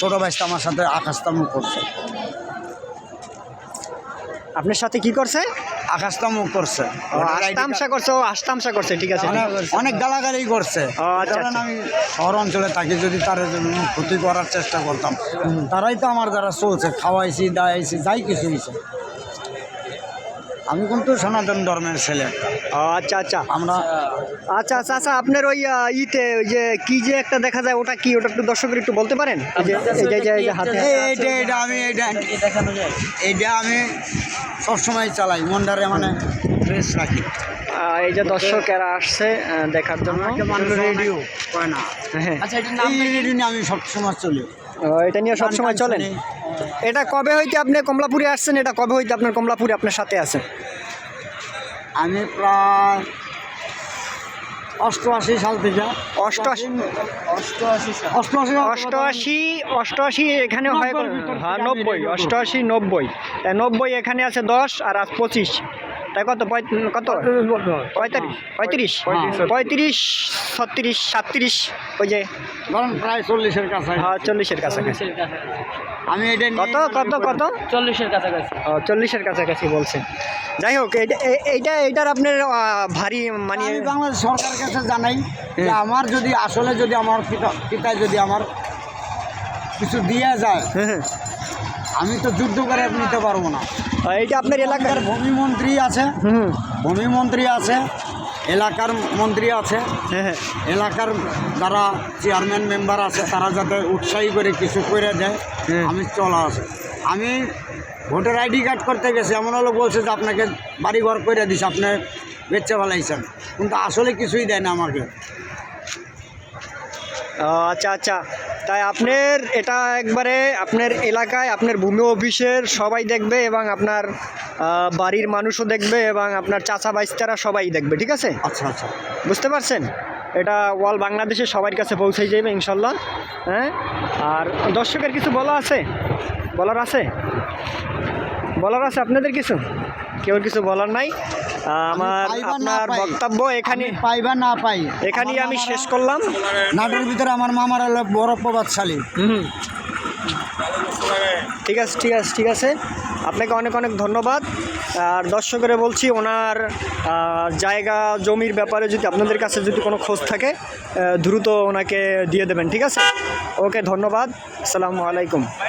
ছোটো ভাইটা আমার সাথে আকাশতামু করছে। আপনার সাথে কি করছে? আকাশতামু করছে, আস্তামশা করছে। ও আস্তামশা করছে, ঠিক আছে। অনেক গালাগালি করছে। আচ্ছা, আমি শহর অঞ্চলে থাকি, যদি তার জন্য ক্ষতি করার চেষ্টা করতাম, তারাই তো আমার দ্বারা চলছে, খাওয়াইছি দাওয়াইছি যাই কিছু হয়েছে। আমি কিন্তু সনাতন ধর্মের ছেলে। আচ্ছা আচ্ছা, আমরা আচ্ছা আচ্ছা আচ্ছা, আপনার ওই ইতে ওই যে কি যে একটা দেখা যায়, ওটা কি? ওটা একটু দর্শকের একটু বলতে পারেন? হাতে এইটা আমি সবসময় চালাই, মনটারে মানে ফ্রেশ রাখি। এই যে দর্শক এরা আসছে দেখার জন্য। রেডিও হয় না, হ্যাঁ, এই রেডিও নিয়ে আমি সবসময় চলি। এটা নিয়ে সবসময় চলেন। এটা কবে হইতে আপনি কমলাপুরে আসছেন? এটা কবে হইতে আপনার কমলাপুরে আপনার সাথে আছে? আমি প্রায় 88 সাল থেকে। 88 এখানে হয়। হ্যাঁ, 90, 88, 90, 90 এখানে আছে 10, আর আজ 25, তাই কত? কত 35, 36, 37, ওই যে ধরুন প্রায় 40-এর কাছে। হ্যাঁ, 40-এর কাছাকাছি। আমি এটা কত 40-এর কাছাকাছি। 40-এর কাছাকাছি বলছেন। যাই হোক, এইটার আপনার ভারী মানে আমি বাংলাদেশ সরকারের কাছে জানাই যে আমার যদি আসলে যদি আমার পিতা যদি আমার কিছু দিয়ে যায়, আমি তো যুদ্ধ করে নিতে পারবো না। এইটা আপনার এলাকার ভূমি মন্ত্রী আছে, ভূমি মন্ত্রী আছে, এলাকার মন্ত্রী আছে, এলাকার যারা চেয়ারম্যান মেম্বার আছে, তারা যাতে উৎসাহী করে কিছু করে দেয়, আমি চলা আছে। আমি ভোটার আইডি কার্ড করতে গেছি, এমন হলো বলছে যে আপনাকে বাড়ি ঘর করে দিছে, আপনি বেচে ফেলাইছেন, কিন্তু আসলে কিছুই দেয় না আমাকে। আচ্ছা আচ্ছা, তাই আপনার এটা একবারে আপনার এলাকায় আপনার ভূমি অফিসের সবাই দেখবে, এবং আপনার বাড়ির মানুষও দেখবে, এবং আপনার চাচা বাইস্তারা সবাই দেখবে, ঠিক আছে? আচ্ছা আচ্ছা, বুঝতে পারছেন? এটা ওয়াল বাংলাদেশে সবার কাছে পৌঁছে যাবে ইনশাল্লাহ। হ্যাঁ, আর দর্শকের কিছু বলার আছে আপনাদের কিছু? কেউ কিছু বলার নাই। আপনার বক্তব্য এখানে পাইবা না পাই, এখানেই আমি শেষ করলাম। নাটোর ভিতরে আমার মামার হলো বড় প্রভাবশালী। ঠিক আছে, আপনাকে অনেক অনেক ধন্যবাদ। আর দর্শকেরা বলছি, ওনার জায়গা জমির ব্যাপারে যদি আপনাদের কাছে যদি কোনো খোঁজ থাকে, দ্রুত ওনাকে দিয়ে দেবেন, ঠিক আছে? ওকে, ধন্যবাদ, আসসালামু আলাইকুম।